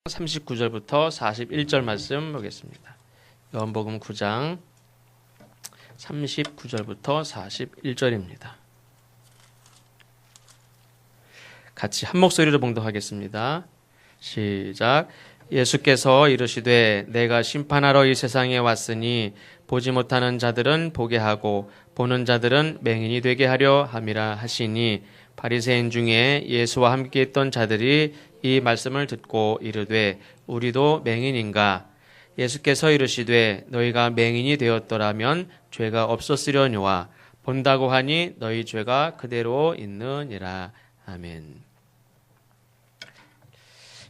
39절부터 41절 말씀 보겠습니다. 요한복음 9장 39절부터 41절입니다. 같이 한 목소리로 봉독하겠습니다. 시작. 예수께서 이르시되 내가 심판하러 이 세상에 왔으니 보지 못하는 자들은 보게 하고 보는 자들은 맹인이 되게 하려 함이라 하시니 바리새인 중에 예수와 함께 있던 자들이 이 말씀을 듣고 이르되 우리도 맹인인가? 예수께서 이르시되 너희가 맹인이 되었더라면 죄가 없었으려니와 본다고 하니 너희 죄가 그대로 있느니라. 아멘.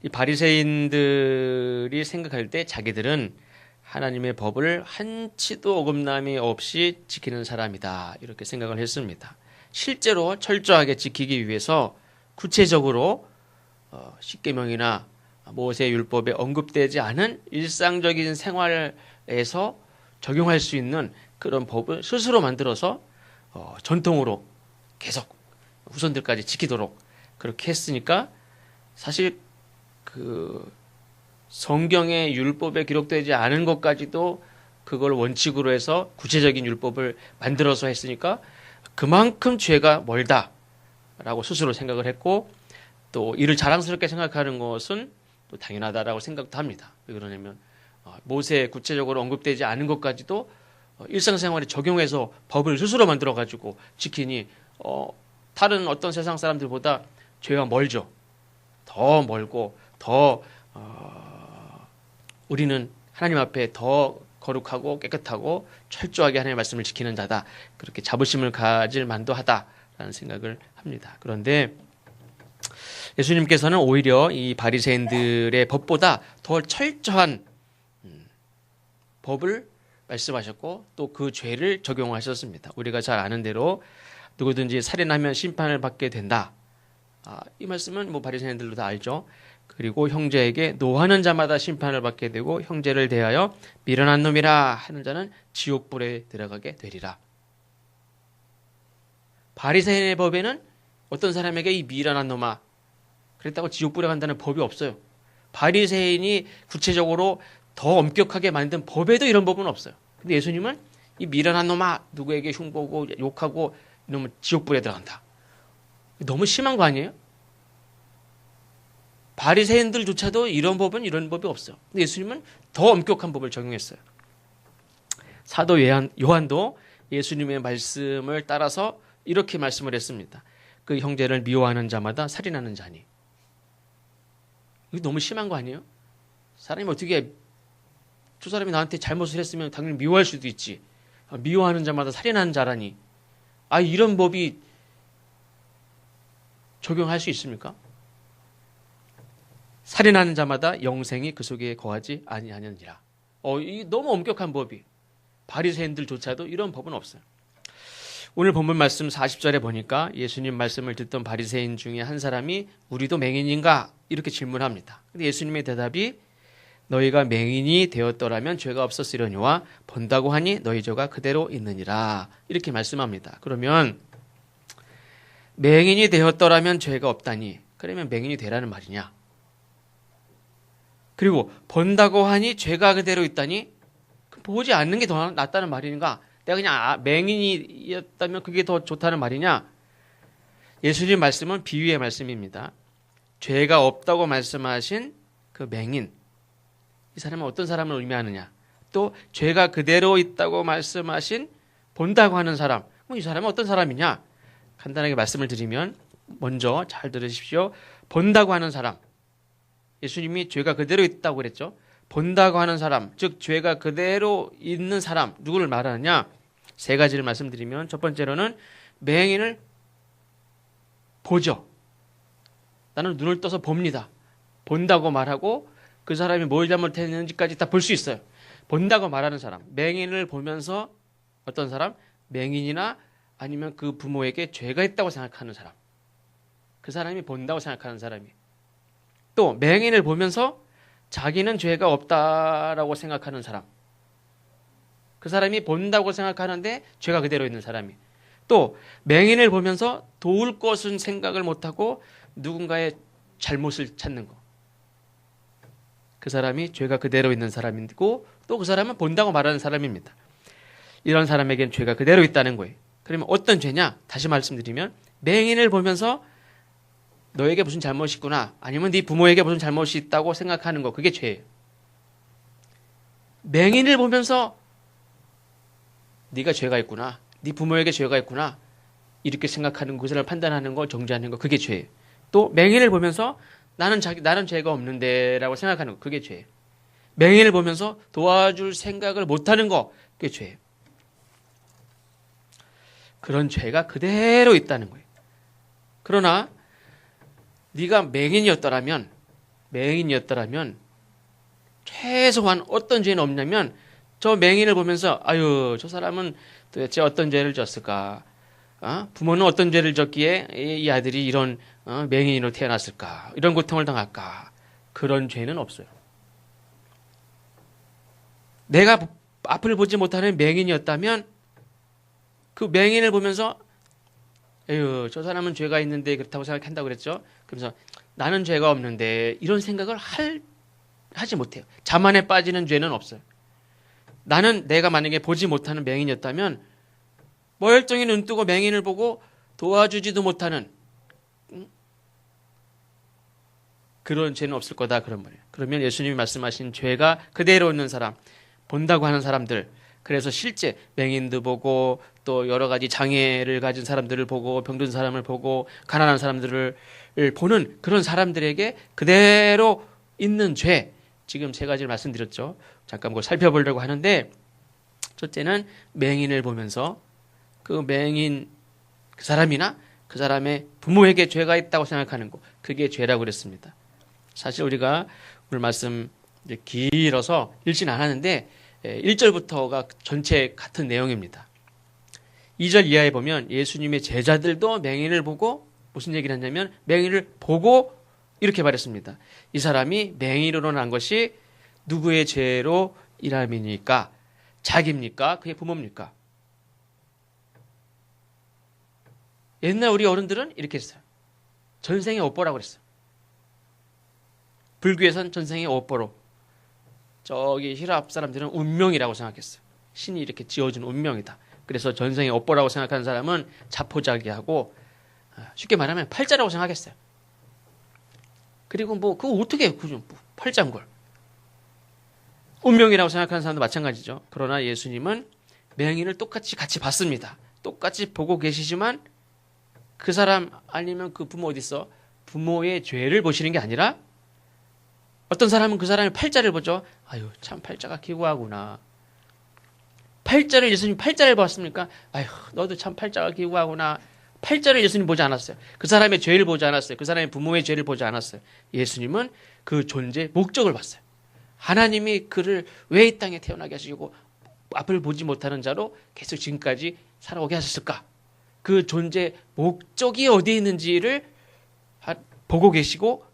이 바리새인들이 생각할 때 자기들은 하나님의 법을 한치도 어긋남이 없이 지키는 사람이다, 이렇게 생각을 했습니다. 실제로 철저하게 지키기 위해서 구체적으로 십계명이나 모세 율법에 언급되지 않은 일상적인 생활에서 적용할 수 있는 그런 법을 스스로 만들어서 전통으로 계속 후손들까지 지키도록 그렇게 했으니까, 사실 그 성경의 율법에 기록되지 않은 것까지도 그걸 원칙으로 해서 구체적인 율법을 만들어서 했으니까 그만큼 죄가 멀다라고 스스로 생각을 했고, 또 이를 자랑스럽게 생각하는 것은 또 당연하다라고 생각도 합니다. 왜 그러냐면 모세에 구체적으로 언급되지 않은 것까지도 일상생활에 적용해서 법을 스스로 만들어가지고 지키니 다른 어떤 세상 사람들보다 죄가 멀죠. 더 멀고 더 우리는 하나님 앞에 더 거룩하고 깨끗하고 철저하게 하나님의 말씀을 지키는 자다, 그렇게 자부심을 가질 만도 하다라는 생각을 합니다. 그런데 예수님께서는 오히려 이 바리새인들의 법보다 더 철저한 법을 말씀하셨고 또 그 죄를 적용하셨습니다. 우리가 잘 아는 대로 누구든지 살인하면 심판을 받게 된다. 이 말씀은 뭐 바리새인들도 다 알죠. 그리고 형제에게 노하는 자마다 심판을 받게 되고 형제를 대하여 미련한 놈이라 하는 자는 지옥불에 들어가게 되리라. 바리새인의 법에는 어떤 사람에게 이 미련한 놈아 그랬다고 지옥불에 간다는 법이 없어요. 바리새인이 구체적으로 더 엄격하게 만든 법에도 이런 법은 없어요. 근데 예수님은 이 미련한 놈아, 누구에게 흉보고 욕하고 이놈은 지옥불에 들어간다. 너무 심한 거 아니에요? 바리새인들조차도 이런 법이 없어요. 근데 예수님은 더 엄격한 법을 적용했어요. 사도 요한도 예수님의 말씀을 따라서 이렇게 말씀을 했습니다. 그 형제를 미워하는 자마다 살인하는 자니. 이거 너무 심한 거 아니에요? 사람이 어떻게, 저 사람이 나한테 잘못을 했으면 당연히 미워할 수도 있지. 미워하는 자마다 살인하는 자라니. 이런 법이 적용할 수 있습니까? 살인하는 자마다 영생이 그 속에 거하지 아니하느니라. 이 너무 엄격한 법이, 바리새인들조차도 이런 법은 없어요. 오늘 본문 말씀 40절에 보니까 예수님 말씀을 듣던 바리새인 중에 한 사람이 우리도 맹인인가? 이렇게 질문합니다. 근데 예수님의 대답이 너희가 맹인이 되었더라면 죄가 없었으려니와 본다고 하니 너희 죄가 그대로 있느니라. 이렇게 말씀합니다. 그러면 맹인이 되었더라면 죄가 없다니, 그러면 맹인이 되라는 말이냐? 그리고 본다고 하니 죄가 그대로 있다니, 보지 않는 게 더 낫다는 말인가? 내가 그냥 맹인이었다면 그게 더 좋다는 말이냐? 예수님 말씀은 비유의 말씀입니다. 죄가 없다고 말씀하신 그 맹인, 이 사람은 어떤 사람을 의미하느냐? 또 죄가 그대로 있다고 말씀하신 본다고 하는 사람, 이 사람은 어떤 사람이냐? 간단하게 말씀을 드리면, 먼저 잘 들으십시오. 본다고 하는 사람, 예수님이 죄가 그대로 있다고 그랬죠. 본다고 하는 사람, 즉 죄가 그대로 있는 사람, 누구를 말하느냐? 세 가지를 말씀드리면, 첫 번째로는 맹인을 보죠. 나는 눈을 떠서 봅니다. 본다고 말하고 그 사람이 뭘 잘못했는지까지 다 볼 수 있어요. 본다고 말하는 사람, 맹인을 보면서 어떤 사람? 맹인이나 아니면 그 부모에게 죄가 있다고 생각하는 사람, 그 사람이 본다고 생각하는 사람이. 또 맹인을 보면서 자기는 죄가 없다라고 생각하는 사람, 그 사람이 본다고 생각하는데 죄가 그대로 있는 사람이. 또 맹인을 보면서 도울 것은 생각을 못하고 누군가의 잘못을 찾는 거. 그 사람이 죄가 그대로 있는 사람이고 또 그 사람은 본다고 말하는 사람입니다. 이런 사람에게는 죄가 그대로 있다는 거예요. 그러면 어떤 죄냐? 다시 말씀드리면 맹인을 보면서 너에게 무슨 잘못이 있구나, 아니면 네 부모에게 무슨 잘못이 있다고 생각하는 거, 그게 죄예요. 맹인을 보면서 네가 죄가 있구나, 네 부모에게 죄가 있구나, 이렇게 생각하는 그 사람을 판단하는 거, 정죄하는 거, 그게 죄예요. 또 맹인을 보면서 나는 죄가 없는데라고 생각하는 거, 그게 죄예요. 맹인을 보면서 도와줄 생각을 못하는 거, 그게 죄예요. 그런 죄가 그대로 있다는 거예요. 그러나 네가 맹인이었더라면 최소한 어떤 죄는 없냐면 저 맹인을 보면서 아유, 저 사람은 도대체 어떤 죄를 졌을까? 부모는 어떤 죄를 졌기에 이 아들이 이런 맹인으로 태어났을까? 이런 고통을 당할까? 그런 죄는 없어요. 내가 앞을 보지 못하는 맹인이었다면 그 맹인을 보면서 에휴, 저 사람은 죄가 있는데 그렇다고 생각한다고 그랬죠. 그래서 나는 죄가 없는데 이런 생각을 하지 못해요. 자만에 빠지는 죄는 없어요. 내가 만약에 보지 못하는 맹인이었다면 멀쩡히 눈 뜨고 맹인을 보고 도와주지도 못하는 그런 죄는 없을 거다, 그런 말이에요. 그러면 예수님이 말씀하신 죄가 그대로 있는 사람, 본다고 하는 사람들, 그래서 실제 맹인도 보고 또 여러 가지 장애를 가진 사람들을 보고 병든 사람을 보고 가난한 사람들을 보는 그런 사람들에게 그대로 있는 죄, 지금 세 가지를 말씀드렸죠. 잠깐 그걸 살펴보려고 하는데, 첫째는 맹인을 보면서 그 맹인 그 사람이나 그 사람의 부모에게 죄가 있다고 생각하는 거, 그게 죄라고 그랬습니다. 사실 우리가 오늘 말씀 이제 길어서 읽진 않았는데 1절부터가 전체 같은 내용입니다. 2절 이하에 보면 예수님의 제자들도 맹인을 보고 무슨 얘기를 했냐면 맹인을 보고 이렇게 말했습니다. 이 사람이 맹인으로 난 것이 누구의 죄로 인함이니까? 자기입니까? 그의 부모입니까? 옛날 우리 어른들은 이렇게 했어요. 전생의 오뽀라고 그랬어요. 불교에선 전생의 오뽀로, 저기 히랍 사람들은 운명이라고 생각했어요. 신이 이렇게 지어준 운명이다. 그래서 전생의 오뽀라고 생각하는 사람은 자포자기하고 쉽게 말하면 팔자라고 생각했어요. 그리고 그거 어떻게 해요? 팔자인 걸. 운명이라고 생각하는 사람도 마찬가지죠. 그러나 예수님은 맹인을 똑같이 같이 봤습니다. 똑같이 보고 계시지만 그 사람 아니면 그 부모 어디 있어? 부모의 죄를 보시는 게 아니라 어떤 사람은 그 사람의 팔자를 보죠. 아유, 참 팔자가 기구하구나. 예수님 팔자를 봤습니까? 아유, 너도 참 팔자가 기구하구나. 팔자를 예수님 보지 않았어요. 그 사람의 죄를 보지 않았어요. 그 사람의 부모의 죄를 보지 않았어요. 예수님은 그 존재의 목적을 봤어요. 하나님이 그를 왜 이 땅에 태어나게 하시고 앞을 보지 못하는 자로 계속 지금까지 살아오게 하셨을까? 그 존재의 목적이 어디에 있는지를 보고 계시고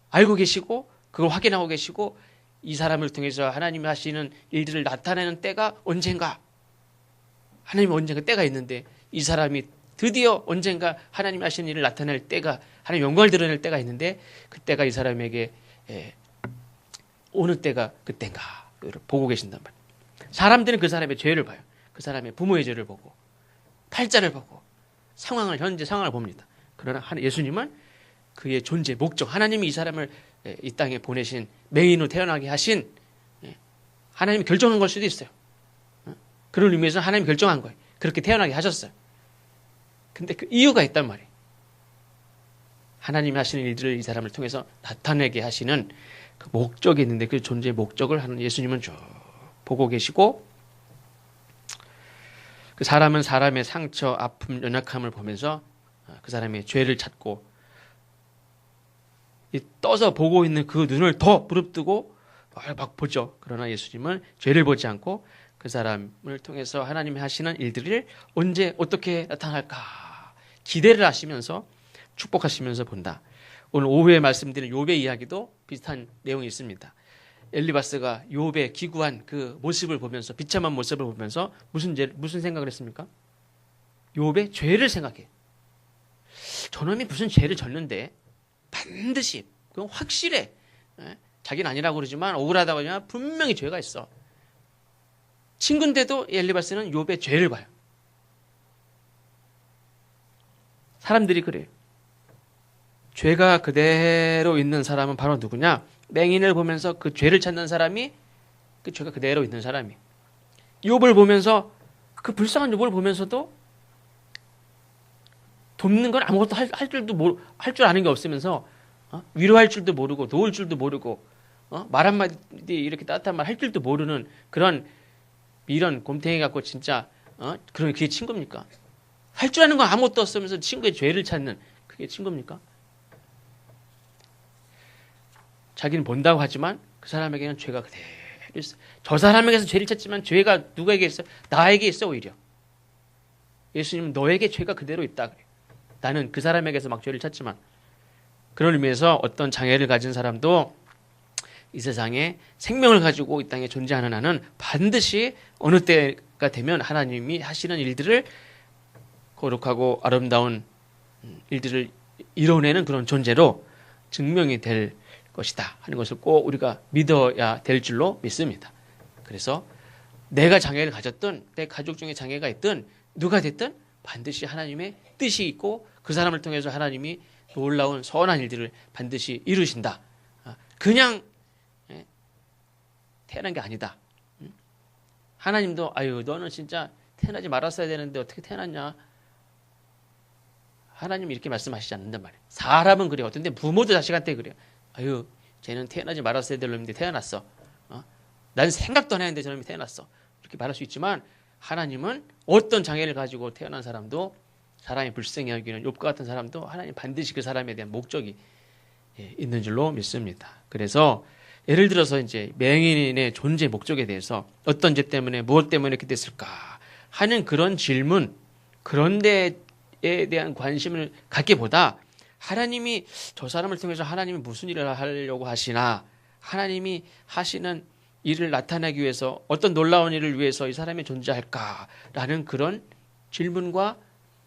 알고 계시고 그걸 확인하고 계시고 이 사람을 통해서 하나님이 하시는 일들을 나타내는 때가 언젠가, 하나님이 언젠가 때가 있는데 이 사람이 드디어 언젠가 하나님이 하시는 일을 나타낼 때가, 하나님 영광을 드러낼 때가 있는데 그때가 이 사람에게 어느 때가 그때인가 보고 계신단 말이에요. 사람들은 그 사람의 죄를 봐요. 그 사람의 부모의 죄를 보고 팔자를 보고 현재 상황을 봅니다. 그러나 예수님은 그의 존재 목적, 하나님이 이 사람을 이 땅에 보내신, 맹인으로 태어나게 하신 하나님이 결정한 걸 수도 있어요. 그런 의미에서 하나님이 결정한 거예요. 그렇게 태어나게 하셨어요. 근데 그 이유가 있단 말이에요. 하나님이 하시는 일들을 이 사람을 통해서 나타내게 하시는 그 목적이 있는데 그 존재의 목적을 하는 예수님은 쭉 보고 계시고, 그 사람은 사람의 상처, 아픔, 연약함을 보면서 그 사람의 죄를 찾고 떠서 보고 있는 그 눈을 더 부릅뜨고 막 보죠. 그러나 예수님은 죄를 보지 않고 그 사람을 통해서 하나님이 하시는 일들을 언제 어떻게 나타날까 기대를 하시면서 축복하시면서 본다. 오늘 오후에 말씀드린 욥의 이야기도 비슷한 내용이 있습니다. 엘리바스가 욥의 기구한 그 모습을 보면서, 비참한 모습을 보면서 무슨 생각을 했습니까? 욥의 죄를 생각해. 저놈이 무슨 죄를 졌는데 반드시, 그건 확실해. 자기는 아니라고 그러지만 억울하다고 하지만 분명히 죄가 있어. 친구인데도 엘리바스는 욥의 죄를 봐요. 사람들이 그래요. 죄가 그대로 있는 사람은 바로 누구냐? 맹인을 보면서 그 죄를 찾는 사람이 그 죄가 그대로 있는 사람이. 욥을 보면서 그 불쌍한 욥을 보면서도 돕는 건 아무것도 할 줄 아는 게 없으면서 위로할 줄도 모르고 도울 줄도 모르고 말 한마디 이렇게 따뜻한 말 할 줄도 모르는 그런 이런 곰탱이 갖고 진짜 그런 그게 친구입니까? 할 줄 아는 건 아무것도 없으면서 친구의 죄를 찾는 그게 친구입니까? 자기는 본다고 하지만 그 사람에게는 죄가 그대로 있어. 저 사람에게서 죄를 찾지만 죄가 누구에게 있어? 나에게 있어 오히려. 예수님은 너에게 죄가 그대로 있다 그래요. 나는 그 사람에게서 막 죄를 찾지만 그런 의미에서 어떤 장애를 가진 사람도 이 세상에 생명을 가지고 이 땅에 존재하는 한은 반드시 어느 때가 되면 하나님이 하시는 일들을 거룩하고 아름다운 일들을 이뤄내는 그런 존재로 증명이 될 것이다 하는 것을 꼭 우리가 믿어야 될 줄로 믿습니다. 그래서 내가 장애를 가졌든 내 가족 중에 장애가 있든 누가 됐든 반드시 하나님의 뜻이 있고 그 사람을 통해서 하나님이 놀라운 선한 일들을 반드시 이루신다. 그냥 태어난 게 아니다. 하나님도 아유 너는 진짜 태어나지 말았어야 되는데 어떻게 태어났냐. 하나님 이렇게 말씀하시지 않는단 말이에요. 사람은 그래요. 어떤 때 부모도 자식한테 그래요. 아유 쟤는 태어나지 말았어야 될 놈인데 태어났어. 난 생각도 안 했는데 저놈이 태어났어. 이렇게 말할 수 있지만 하나님은 어떤 장애를 가지고 태어난 사람도 사람이 불쌍히 여기는 욥과 같은 사람도 하나님 반드시 그 사람에 대한 목적이 있는 줄로 믿습니다. 그래서 예를 들어서 이제 맹인의 존재 목적에 대해서 어떤 죄 때문에 무엇 때문에 이렇게 됐을까 하는 그런 질문 그런 데에 대한 관심을 갖기보다 하나님이 저 사람을 통해서 하나님이 무슨 일을 하려고 하시나 하나님이 하시는 일을 나타내기 위해서 어떤 놀라운 일을 위해서 이 사람이 존재할까라는 그런 질문과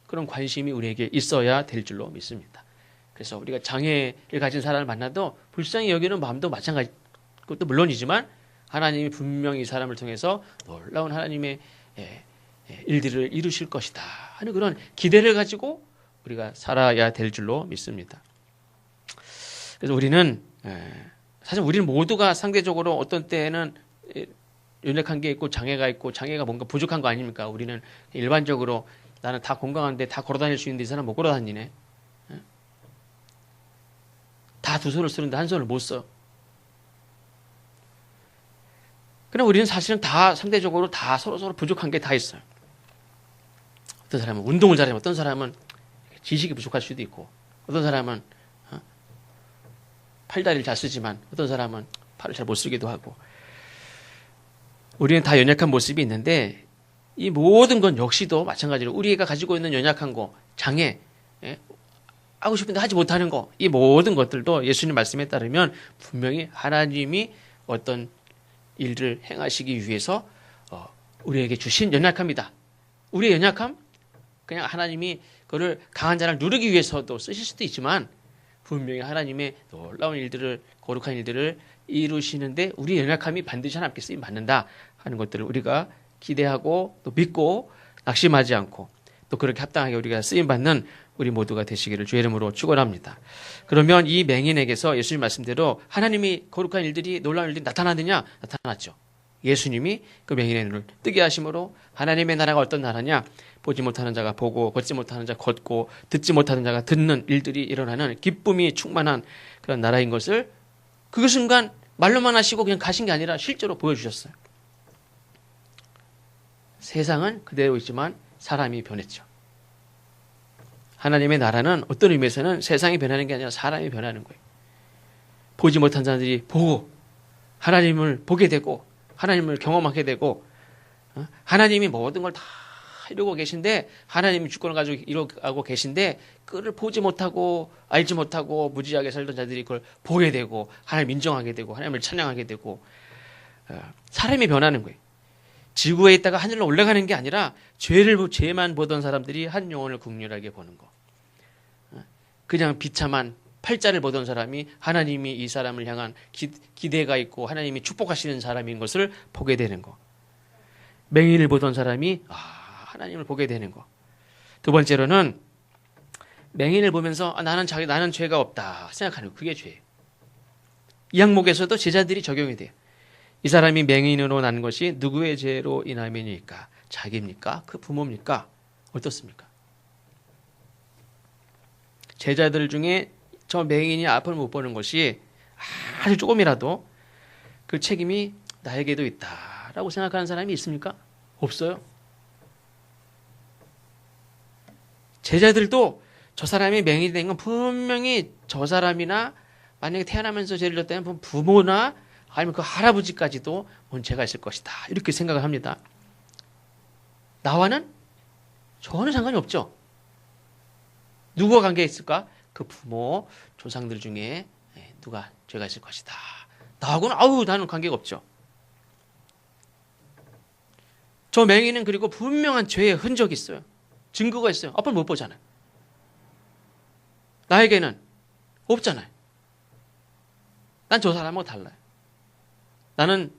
그런 관심이 우리에게 있어야 될 줄로 믿습니다. 그래서 우리가 장애를 가진 사람을 만나도 불쌍히 여기는 마음도 마찬가지 그것도 물론이지만 하나님이 분명히 이 사람을 통해서 놀라운 하나님의 일들을 이루실 것이다 하는 그런 기대를 가지고 우리가 살아야 될 줄로 믿습니다. 그래서 우리는 사실 우리는 모두가 상대적으로 어떤 때에는 연약한 게 있고 장애가 뭔가 부족한 거 아닙니까? 우리는 일반적으로 나는 다 건강한데 다 걸어다닐 수 있는데 이 사람 못 걸어다니네. 다 두 손을 쓰는데 한 손을 못 써. 그럼 우리는 사실은 다 상대적으로 다 서로 부족한 게 다 있어요. 어떤 사람은 운동을 잘하면 어떤 사람은 지식이 부족할 수도 있고 어떤 사람은 팔다리를 잘 쓰지만 어떤 사람은 팔을 잘 못 쓰기도 하고 우리는 다 연약한 모습이 있는데 이 모든 건 역시도 마찬가지로 우리가 가지고 있는 연약한 거, 장애, 하고 싶은데 하지 못하는 거, 이 모든 것들도 예수님 말씀에 따르면 분명히 하나님이 어떤 일을 행하시기 위해서 우리에게 주신 연약함이다. 우리의 연약함? 그냥 하나님이 그거를 강한 자를 누르기 위해서도 쓰실 수도 있지만 분명히 하나님의 놀라운 일들을 거룩한 일들을 이루시는데 우리의 연약함이 반드시 하나님께 쓰임 받는다 하는 것들을 우리가 기대하고 또 믿고 낙심하지 않고 또 그렇게 합당하게 우리가 쓰임 받는 우리 모두가 되시기를 주의 이름으로 축원합니다. 그러면 이 맹인에게서 예수님 말씀대로 하나님이 거룩한 일들이 놀라운 일들이 나타나느냐? 나타났죠. 예수님이 그 맹인의 눈을 뜨게 하심으로 하나님의 나라가 어떤 나라냐? 보지 못하는 자가 보고 걷지 못하는 자가 걷고 듣지 못하는 자가 듣는 일들이 일어나는 기쁨이 충만한 그런 나라인 것을 그 순간 말로만 하시고 그냥 가신 게 아니라 실제로 보여주셨어요. 세상은 그대로 있지만 사람이 변했죠. 하나님의 나라는 어떤 의미에서는 세상이 변하는 게 아니라 사람이 변하는 거예요. 보지 못한 자들이 보고 하나님을 보게 되고 하나님을 경험하게 되고 하나님이 모든 걸 다 이루고 계신데 하나님이 주권을 가지고 이루고 계신데 그를 보지 못하고 알지 못하고 무지하게 살던 자들이 그걸 보게 되고 하나님을 인정하게 되고 하나님을 찬양하게 되고 사람이 변하는 거예요. 지구에 있다가 하늘로 올라가는 게 아니라 죄만 보던 사람들이 한 영혼을 국률하게 보는 거. 그냥 비참한 팔자를 보던 사람이 하나님이 이 사람을 향한 기대가 있고 하나님이 축복하시는 사람인 것을 보게 되는 거. 맹인을 보던 사람이 하나님을 보게 되는 거. 두 번째로는 맹인을 보면서 나는 죄가 없다 생각하는 거. 그게 죄예요. 이 항목에서도 제자들이 적용이 돼요. 이 사람이 맹인으로 난 것이 누구의 죄로 인함이니까? 자기입니까? 그 부모입니까? 어떻습니까? 제자들 중에 저 맹인이 앞을 못 보는 것이 아주 조금이라도 그 책임이 나에게도 있다라고 생각하는 사람이 있습니까? 없어요. 제자들도 저 사람이 맹인이 된 건 분명히 저 사람이나 만약에 태어나면서 죄를 졌다면 부모나 아니면 그 할아버지까지도 문제가 있을 것이다. 이렇게 생각을 합니다. 나와는 전혀 상관이 없죠. 누구와 관계가 있을까? 그 부모, 조상들 중에 누가 죄가 있을 것이다. 나하고는 나는 관계가 없죠. 저 맹인은 그리고 분명한 죄의 흔적이 있어요. 증거가 있어요. 앞을 못 보잖아요. 나에게는 없잖아요. 난 저 사람하고 달라요. 나는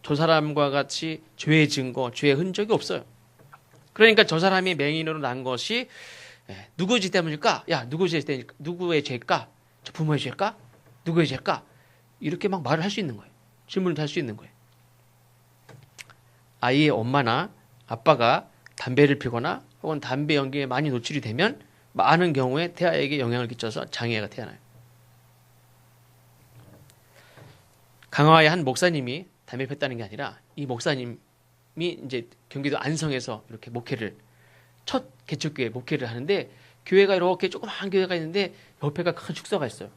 저 사람과 같이 죄의 증거, 죄의 흔적이 없어요. 그러니까 저 사람이 맹인으로 난 것이 누구의 죄 때문일까? 누구의 죄일까? 저 부모의 죄일까? 누구의 죄일까? 이렇게 막 말을 할 수 있는 거예요. 질문을 할 수 있는 거예요. 아이의 엄마나 아빠가 담배를 피거나 혹은 담배 연기에 많이 노출이 되면 많은 경우에 태아에게 영향을 끼쳐서 장애가 태어나요. 강화의 한 목사님이 담배 폈다는 게 아니라 이 목사님이 이제 경기도 안성에서 이렇게 첫 개척교회 목회를 하는데 교회가 이렇게 조그마한 교회가 있는데 옆에가 큰 축사가 있어요.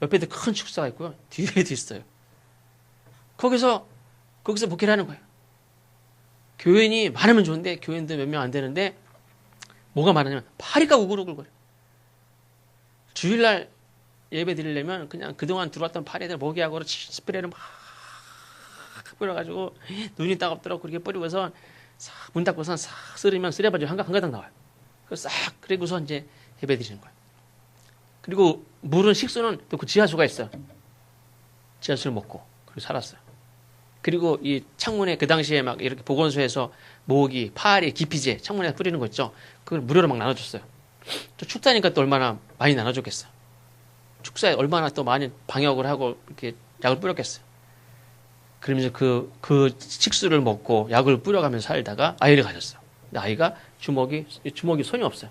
옆에도 큰 축사가 있고요. 뒤에도 있어요. 거기서 목회를 하는 거예요. 교인이 많으면 좋은데 교인도 몇 명 안 되는데 뭐가 많으냐면 파리가 우글우글거려요. 주일날 예배 드리려면 그냥 그동안 들어왔던 파리들 모기약으로 스프레이를 막 뿌려가지고 눈이 따갑더라고 그렇게 뿌리고서 싹 문 닫고서 싹 쓰리면 쓰레바지 한 가닥 나와요. 그리고서 이제 예배 드리는 거예요. 그리고 물은 식수는 또 그 지하수가 있어요. 지하수를 먹고 그리고 살았어요. 그리고 이 창문에 그 당시에 막 이렇게 보건소에서 모기, 파리, 기피제 창문에 뿌리는 거 있죠. 그걸 무료로 막 나눠줬어요. 또 축사니까 또 얼마나 많이 나눠줬겠어요. 축사에 얼마나 또 많이 방역을 하고 이렇게 약을 뿌렸겠어요. 그러면서 그 식수를 먹고 약을 뿌려가면서 살다가 아이를 가졌어요. 근데 아이가 주먹이 손이 없어요.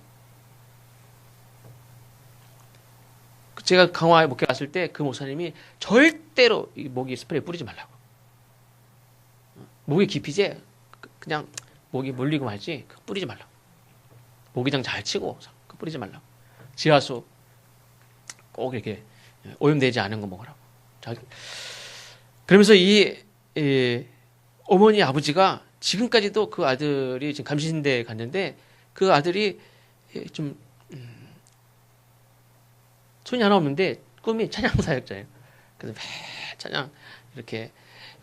제가 강화에 목회 갔을 때 그 목사님이 절대로 이 모기 스프레이 뿌리지 말라고. 모기 기피제 그냥 모기 물리고 말지 뿌리지 말라고. 모기장 잘 치고 뿌리지 말라고. 지하수 꼭 이렇게 오염되지 않은 거 먹으라고. 그러면서 이 어머니 아버지가 지금까지도 그 아들이 지금 감시신대에 갔는데 그 아들이 좀 손이 하나 없는데 꿈이 찬양 사역자예요. 그래서 매 찬양 이렇게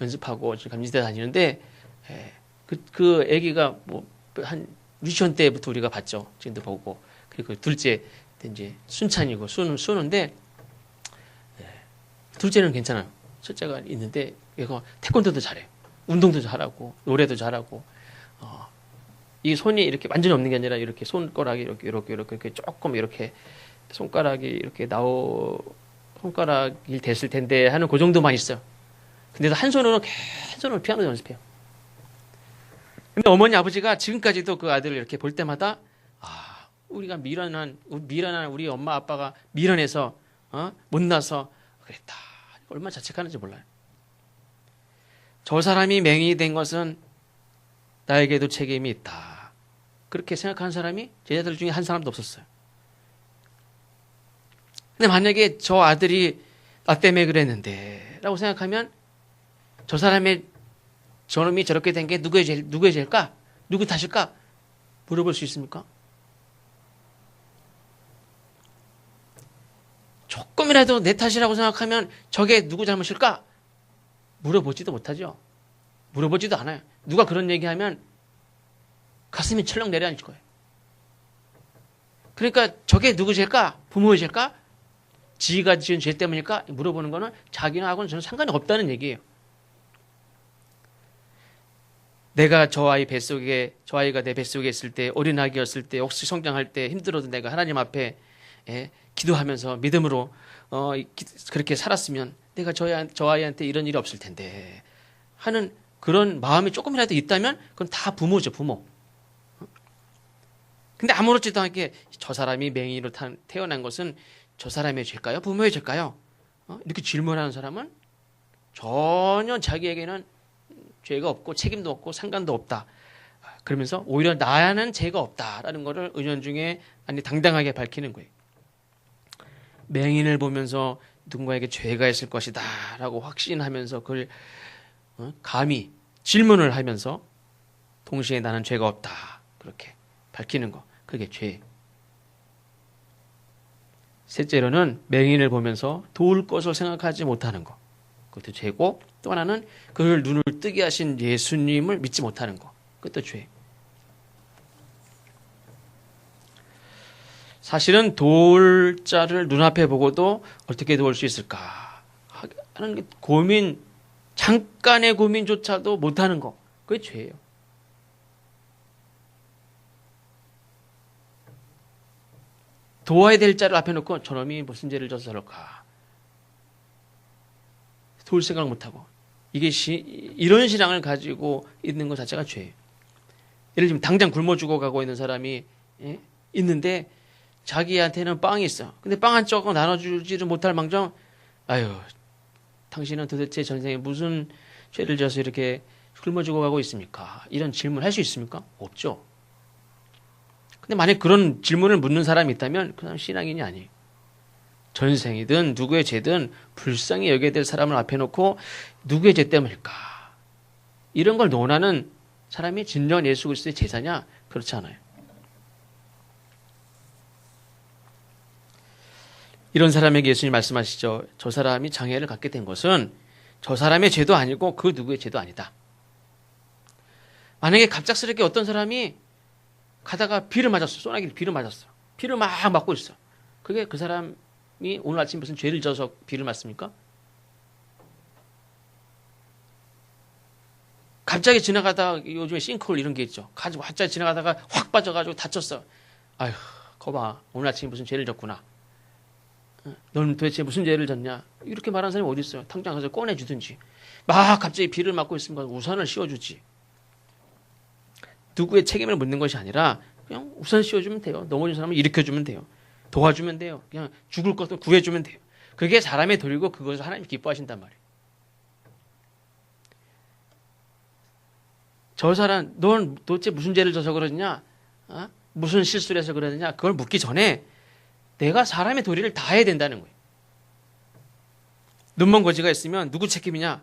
연습하고 지금 감시대 다니는데 그 아기가 뭐 한 유치원 때부터 우리가 봤죠. 지금도 보고 그리고 둘째 이제 순찬이고 수는데 둘째는 괜찮아요. 첫째가 있는데 얘가 태권도도 잘해요. 운동도 잘하고 노래도 잘하고 이 손이 이렇게 완전히 없는 게 아니라 이렇게 손가락이 이렇게 조금 이렇게 손가락이 이렇게 손가락이 됐을 텐데 하는 그 정도만 있어요. 근데도 한 손으로 피아노 연습해요. 근데 어머니 아버지가 지금까지도 그 아들을 이렇게 볼 때마다 우리가 미련한 우리 엄마 아빠가 미련해서 못나서 그랬다. 얼마나 자책하는지 몰라요. 저 사람이 맹인이 된 것은 나에게도 책임이 있다. 그렇게 생각하는 사람이 제자들 중에 한 사람도 없었어요. 근데 만약에 저 아들이 나 때문에 그랬는데 라고 생각하면 저놈이 저렇게 된 게 누구의 죄일까? 누구 탓일까? 물어볼 수 있습니까? 조금이라도 내 탓이라고 생각하면 저게 누구 잘못일까? 물어보지도 못하죠. 물어보지도 않아요. 누가 그런 얘기하면 가슴이 철렁 내려앉을 거예요. 그러니까 저게 누구 죄일까? 부모의 죄일까? 지가 지은 죄 때문일까? 물어보는 거는 자기하고는 전혀 상관이 없다는 얘기예요. 내가 저 아이가 내 뱃속에 있을 때, 어린아기였을 때, 혹시 성장할 때 힘들어도 내가 하나님 앞에 기도하면서 믿음으로 그렇게 살았으면 내가 저 아이한테 이런 일이 없을 텐데 하는 그런 마음이 조금이라도 있다면 그건 다 부모죠, 부모. 근데 아무렇지도 않게 저 사람이 맹인으로 태어난 것은 저 사람의 죄일까요? 부모의 죄일까요? 이렇게 질문하는 사람은 전혀 자기에게는 죄가 없고 책임도 없고 상관도 없다. 그러면서 오히려 나는 죄가 없다라는 것을 은연중에 당당하게 밝히는 거예요. 맹인을 보면서 누군가에게 죄가 있을 것이다 라고 확신하면서 그걸 감히 질문을 하면서 동시에 나는 죄가 없다 그렇게 밝히는 거, 그게 죄. 셋째로는 맹인을 보면서 도울 것을 생각하지 못하는 거, 그것도 죄고, 또 하나는 그를 눈을 뜨게 하신 예수님을 믿지 못하는 거, 그것도 죄. 사실은 도울 자를 눈앞에 보고도 어떻게 도울 수 있을까 하는 고민, 잠깐의 고민조차도 못하는 거, 그게 죄예요. 도와야 될 자를 앞에 놓고 저놈이 무슨 죄를 져서 저럴까 도울 생각 못하고, 이게 이런 신앙을 가지고 있는 것 자체가 죄예요. 예를 들면 당장 굶어 죽어가고 있는 사람이 있는데 자기한테는 빵이 있어. 근데 빵 한 조각 나눠주지를 못할 망정, 아유, 당신은 도대체 전생에 무슨 죄를 져서 이렇게 굶어 죽어가고 있습니까? 이런 질문 할 수 있습니까? 없죠. 근데 만약 그런 질문을 묻는 사람이 있다면 그 사람 신앙인이 아니에요. 전생이든 누구의 죄든 불쌍히 여겨야 될 사람을 앞에 놓고 누구의 죄 때문일까? 이런 걸 논하는 사람이 진정한 예수 그리스도의 제자냐? 그렇지 않아요. 이런 사람에게 예수님이 말씀하시죠. 저 사람이 장애를 갖게 된 것은 저 사람의 죄도 아니고 그 누구의 죄도 아니다. 만약에 갑작스럽게 어떤 사람이 가다가 비를 맞았어. 소나기를 비를 맞았어. 비를 막 맞고 있어. 그게 그 사람이 오늘 아침 무슨 죄를 져서 비를 맞습니까? 갑자기 지나가다가 요즘에 싱크홀 이런 게 있죠. 갑자기 지나가다가 확 빠져가지고 다쳤어. 아휴, 거봐. 오늘 아침에 무슨 죄를 졌구나. 넌 도대체 무슨 죄를 졌냐? 이렇게 말하는 사람이 어디 있어요? 당장 가서 꺼내주든지. 막 갑자기 비를 맞고 있으면 우산을 씌워주지. 누구의 책임을 묻는 것이 아니라 그냥 우산 씌워주면 돼요. 넘어진 사람을 일으켜주면 돼요. 도와주면 돼요. 그냥 죽을 것도 구해주면 돼요. 그게 사람의 도리고 그것을 하나님이 기뻐하신단 말이에요. 저 사람, 넌 도대체 무슨 죄를 져서 그러냐? 무슨 실수를 해서 그러느냐? 그걸 묻기 전에 내가 사람의 도리를 다 해야 된다는 거예요. 눈먼 거지가 있으면 누구 책임이냐?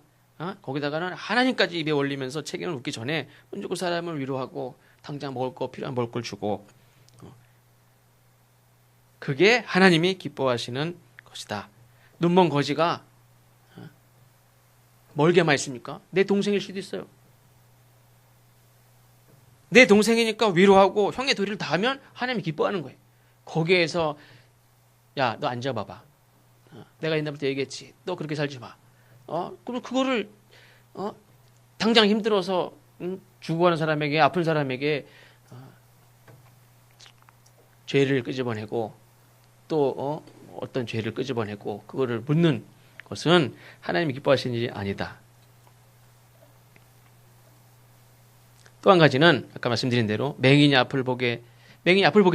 거기다가는 하나님까지 입에 올리면서 책임을 묻기 전에 먼저 그 사람을 위로하고 당장 먹을 거 필요한 먹을 걸 주고, 그게 하나님이 기뻐하시는 것이다. 눈먼 거지가 멀게만 있습니까? 내 동생일 수도 있어요. 내 동생이니까 위로하고 형의 도리를 다하면 하나님이 기뻐하는 거예요. 거기에서 야, 너 앉아봐봐. 내가 옛날부터 얘기했지. 너 그렇게 살지 마. 그럼 그거를 당장 힘들어서 죽어가는 사람에게, 아픈 사람에게 죄를 끄집어내고 또 어떤 죄를 끄집어내고 그거를 묻는 것은 하나님이 기뻐하시는 일이 아니다. 또 한 가지는 아까 말씀드린 대로 맹인이 앞을 보게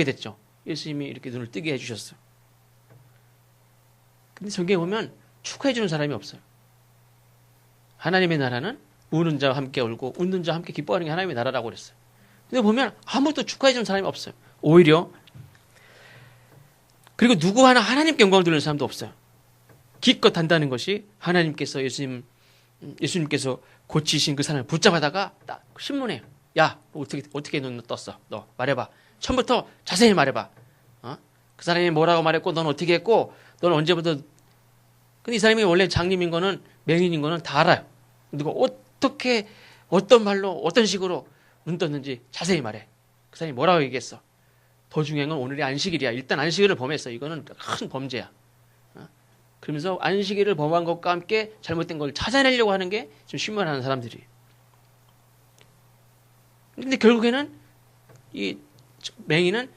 됐죠. 예수님이 이렇게 눈을 뜨게 해주셨어요. 근데 성경에 보면 축하해주는 사람이 없어요. 하나님의 나라는 우는 자와 함께 울고 웃는 자와 함께 기뻐하는 게 하나님의 나라라고 그랬어요. 근데 보면 아무도 축하해주는 사람이 없어요. 오히려, 그리고 누구 하나 하나님께 영광을 돌리는 사람도 없어요. 기껏 한다는 것이 하나님께서 예수님께서 고치신 그 사람을 붙잡아다가 딱 신문해요. 야, 어떻게 눈 떴어? 너 말해봐. 처음부터 자세히 말해봐. 그 사람이 뭐라고 말했고, 넌 어떻게 했고, 넌 언제부터. 근데 이 사람이 원래 장님인 거는, 맹인인 거는 다 알아요. 누가 어떻게, 어떤 말로, 어떤 식으로 눈 떴는지 자세히 말해. 그 사람이 뭐라고 얘기했어? 더 중요한 건 오늘이 안식일이야. 일단 안식일을 범했어. 이거는 큰 범죄야. 그러면서 안식일을 범한 것과 함께 잘못된 걸 찾아내려고 하는 게 좀 신문하는 사람들이. 근데 결국에는 이 맹인은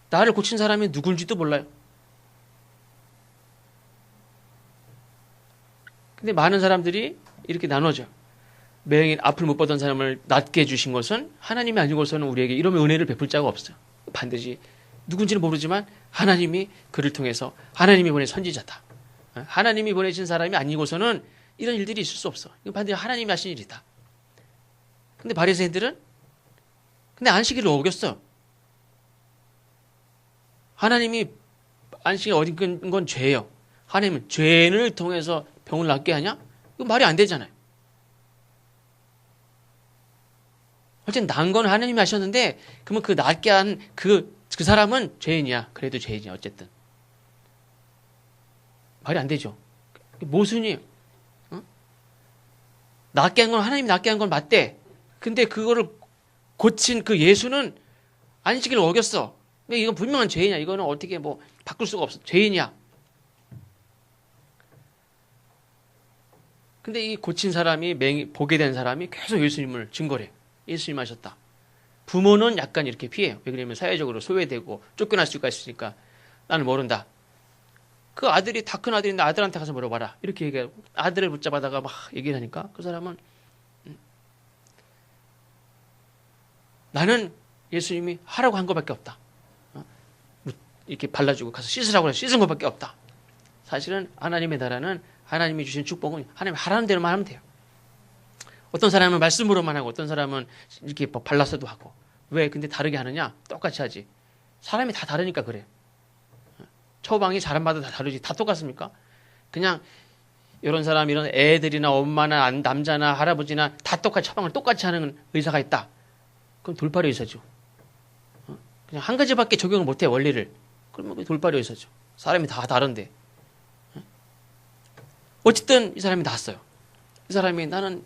나를 고친 사람이 누군지도 몰라요. 근데 많은 사람들이 이렇게 나눠져. 맹인 앞을 못 보던 사람을 낫게 해주신 것은 하나님이 아니고서는 우리에게 이런 은혜를 베풀 자가 없어요. 반드시 누군지는 모르지만 하나님이 그를 통해서 하나님이 보낸 선지자다. 하나님이 보내신 사람이 아니고서는 이런 일들이 있을 수 없어. 이건 반드시 하나님이 하신 일이다. 근데 바리새인들은 근데 안식일을 어겼어. 하나님이 안식일 어긴 건 죄예요. 하나님은 죄를 통해서 병을 낫게 하냐? 이거 말이 안 되잖아요. 어쨌든 난 건 하나님이 하셨는데 그러면 그 낫게 한 그 사람은 죄인이야. 그래도 죄인이야. 어쨌든 말이 안 되죠. 모순이에요. 낫게 한 건 하나님이 낫게 한 건 맞대. 근데 그거를 고친 그 예수는 안식일을 어겼어. 이건 분명한 죄인이야. 이거는 어떻게 뭐 바꿀 수가 없어. 죄인이야. 근데 이 고친 사람이 보게 된 사람이 계속 예수님을 증거해. 예수님 하셨다. 부모는 약간 이렇게 피해요. 왜 그러냐면 사회적으로 소외되고 쫓겨날 수가 있으니까 나는 모른다. 그 아들이 다 큰 아들인데 아들한테 가서 물어봐라. 이렇게 얘기하고 아들을 붙잡아다가 막 얘기를 하니까 그 사람은 나는 예수님이 하라고 한 것밖에 없다. 이렇게 발라주고 가서 씻으라고 해서 씻은 것밖에 없다. 사실은 하나님의 나라는 하나님이 주신 축복은 하나님 하라는 대로만 하면 돼요. 어떤 사람은 말씀으로만 하고 어떤 사람은 이렇게 발라서도 하고. 왜 근데 다르게 하느냐? 똑같이 하지. 사람이 다 다르니까 그래. 처방이 사람마다 다 다르지. 다 똑같습니까? 그냥 이런 사람 이런 애들이나 엄마나 남자나 할아버지나 다 똑같이 처방을 똑같이 하는 의사가 있다. 그럼 돌팔이 의사죠. 그냥 한 가지밖에 적용을 못해 원리를. 그러면 돌팔이 의사죠. 사람이 다 다른데. 어쨌든 이 사람이 나았어요. 이 사람이 나는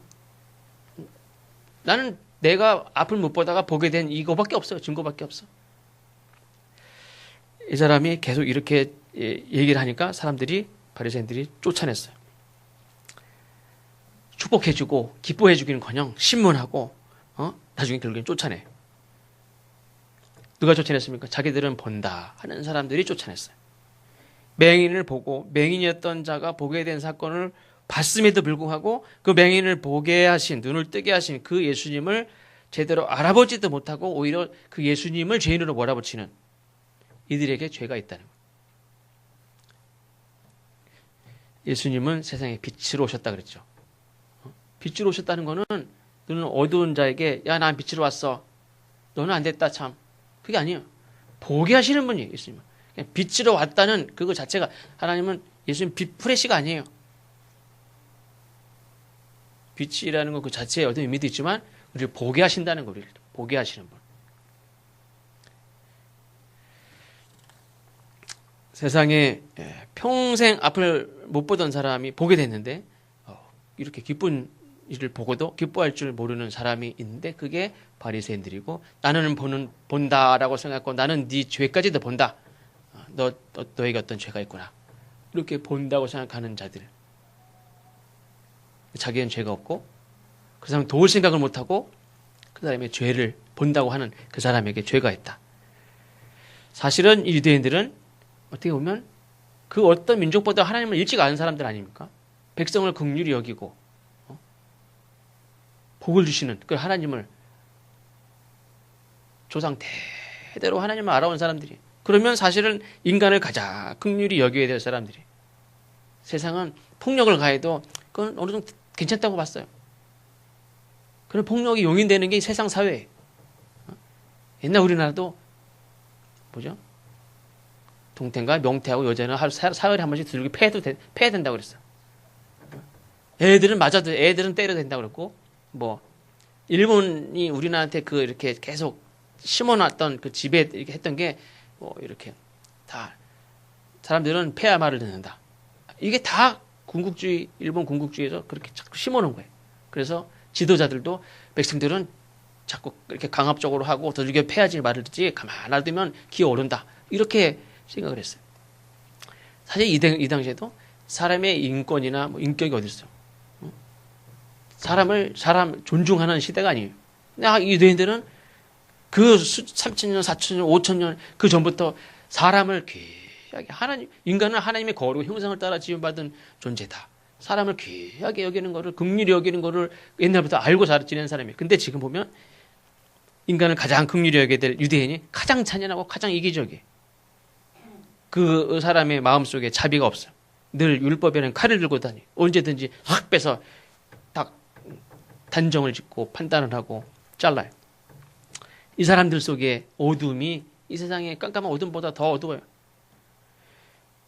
내가 앞을 못 보다가 보게 된 이거밖에 없어요. 증거밖에 없어. 이 사람이 계속 이렇게 얘기를 하니까 바리새인들이 쫓아냈어요. 축복해주고 기뻐해주기는커녕 신문하고 나중에 결국엔 쫓아내. 누가 쫓아냈습니까? 자기들은 본다 하는 사람들이 쫓아냈어요. 맹인을 보고 맹인이었던 자가 보게 된 사건을 봤음에도 불구하고 그 맹인을 보게 하신 눈을 뜨게 하신 그 예수님을 제대로 알아보지도 못하고 오히려 그 예수님을 죄인으로 몰아붙이는 이들에게 죄가 있다는 거예요. 예수님은 세상에 빛으로 오셨다 그랬죠. 빛으로 오셨다는 거는 너는 어두운 자에게 야, 난 빛으로 왔어. 너는 안 됐다 참. 그게 아니에요. 보게 하시는 분이에요. 예수님은. 그냥 빛으로 왔다는 그거 자체가 하나님은 예수님 빛 프레시가 아니에요. 빛이라는 건 그 자체에 어떤 의미도 있지만 우리를 보게 하신다는 거, 우리를 보게 하시는 분. 세상에 평생 앞을 못 보던 사람이 보게 됐는데 이렇게 기쁜 일을 보고도 기뻐할 줄 모르는 사람이 있는데 그게 바리새인들이고 나는 본다라고 생각하고 나는 네 죄까지도 본다. 너에게 어떤 죄가 있구나. 이렇게 본다고 생각하는 자들. 자기는 죄가 없고 그 사람은 도울 생각을 못하고 그 사람의 죄를 본다고 하는 그 사람에게 죄가 있다. 사실은 이 유대인들은 어떻게 보면 그 어떤 민족보다 하나님을 일찍 아는 사람들 아닙니까? 백성을 긍휼히 여기고 복을 주시는 그 하나님을 조상 대대로 하나님을 알아온 사람들이 그러면 사실은 인간을 가장 긍휼히 여겨야 될 사람들이 세상은 폭력을 가해도 그건 어느 정도 괜찮다고 봤어요. 그런 폭력이 용인되는 게 세상 사회예요. 옛날 우리나라도 뭐죠? 동태인가 명태하고 여자는 하루 사흘에 한 번씩 들고 패야 된다고 그랬어요. 애들은 맞아도 애들은 때려도 된다고 그랬고 뭐 일본이 우리나라한테 그 이렇게 계속 심어놨던 그 지배 이렇게 했던 게 뭐 이렇게 다 사람들은 폐하 말을 듣는다. 이게 다 군국주의 일본 군국주의에서 그렇게 자꾸 심어놓은 거예요. 그래서 지도자들도 백성들은 자꾸 이렇게 강압적으로 하고 더럽게 폐하지 말을 듣지 가만 놔두면 기어오른다. 이렇게 생각을 했어요. 사실 이 당시에도 사람의 인권이나 뭐 인격이 어디 있어? 사람 존중하는 시대가 아니에요. 유대인들은 그 3,000년, 4,000년, 5,000년 그 전부터 사람을 귀하게 인간은 하나님의 거룩 형상을 따라 지음받은 존재다. 사람을 귀하게 여기는 거를 긍휼히 여기는 거를 옛날부터 알고 잘 지낸 사람이에요. 근데 지금 보면 인간을 가장 긍휼히 여겨야 될 유대인이 가장 잔인하고 가장 이기적이에요. 그 사람의 마음속에 자비가 없어요. 늘 율법에는 칼을 들고 다니. 언제든지 확 빼서 딱 단정을 짓고 판단을 하고 잘라요. 이 사람들 속에 어둠이 이 세상의 깜깜한 어둠보다 더 어두워요.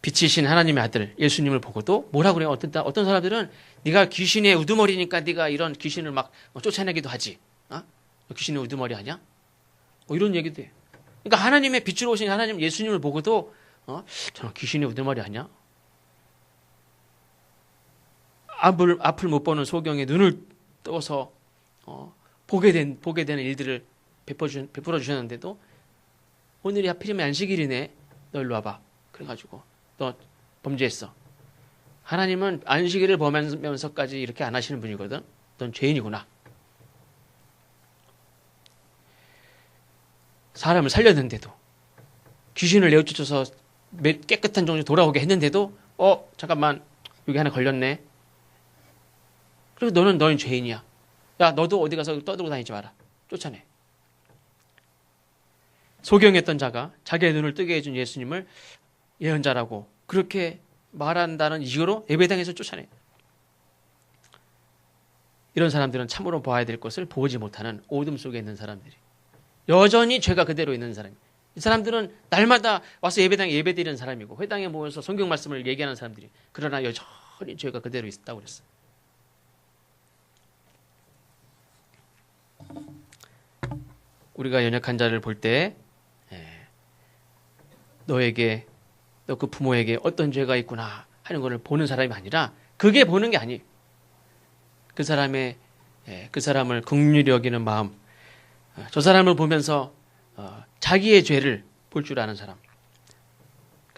빛이신 하나님의 아들 예수님을 보고도 뭐라고 그래요? 어떤 사람들은 네가 귀신의 우두머리니까 네가 이런 귀신을 막 쫓아내기도 하지. 귀신의 우두머리 아니야? 이런 얘기도 해요. 그러니까 하나님의 빛으로 오신 하나님 예수님을 보고도 저는 귀신의 우두머리 아니야? 앞을 못 보는 소경에 눈을 떠서 보게 되는 일들을 베풀어 주셨는데도 오늘이 하필이면 안식일이네. 너 일로 와봐. 그래가지고 너 범죄했어. 하나님은 안식일을 범하면서까지 이렇게 안 하시는 분이거든. 넌 죄인이구나. 사람을 살렸는데도 귀신을 내어쫓아서 깨끗한 정신 돌아오게 했는데도 잠깐만 여기 하나 걸렸네. 그리고 너는 죄인이야. 야 너도 어디 가서 떠들고 다니지 마라. 쫓아내. 소경했던 자가 자기의 눈을 뜨게 해준 예수님을 예언자라고 그렇게 말한다는 이유로 예배당에서 쫓아내. 이런 사람들은 참으로 봐야 될 것을 보지 못하는 어둠 속에 있는 사람들이 여전히 죄가 그대로 있는 사람이. 이 사람들은 날마다 와서 예배당에 예배드리는 사람이고 회당에 모여서 성경 말씀을 얘기하는 사람들이 그러나 여전히 죄가 그대로 있다고 그랬어요. 우리가 연약한 자를 볼 때 너에게 너 그 부모에게 어떤 죄가 있구나 하는 것을 보는 사람이 아니라 그게 보는 게 아니에요. 그 사람을 긍휼히 여기는 마음, 저 사람을 보면서 자기의 죄를 볼 줄 아는 사람,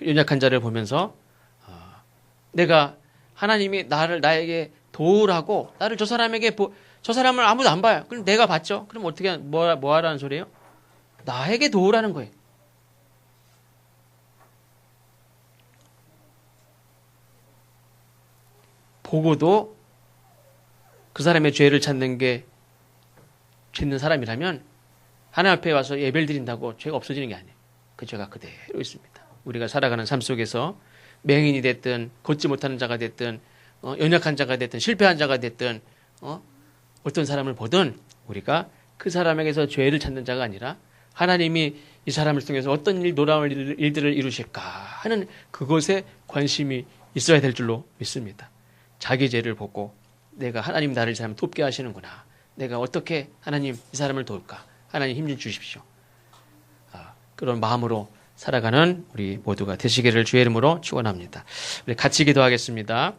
연약한 자를 보면서 내가 하나님이 나에게 도우라고 나를 저 사람을 아무도 안 봐요. 그럼 내가 봤죠. 그럼 어떻게 뭐 하라는 소리예요? 나에게 도우라는 거예요. 보고도 그 사람의 죄를 찾는 게 짓는 사람이라면 하나님 앞에 와서 예배를 드린다고 죄가 없어지는 게 아니에요. 그 죄가 그대로 있습니다. 우리가 살아가는 삶 속에서 맹인이 됐든 걷지 못하는 자가 됐든 연약한 자가 됐든 실패한 자가 됐든 어떤 사람을 보든 우리가 그 사람에게서 죄를 찾는 자가 아니라 하나님이 이 사람을 통해서 어떤 놀라운 일들을 이루실까 하는 그것에 관심이 있어야 될 줄로 믿습니다. 자기 죄를 보고 내가 하나님 나를 이 사람 돕게 하시는구나. 내가 어떻게 하나님 이 사람을 도울까? 하나님 힘 좀 주십시오. 그런 마음으로 살아가는 우리 모두가 되시기를 주의 이름으로 축원합니다. 우리 같이 기도하겠습니다.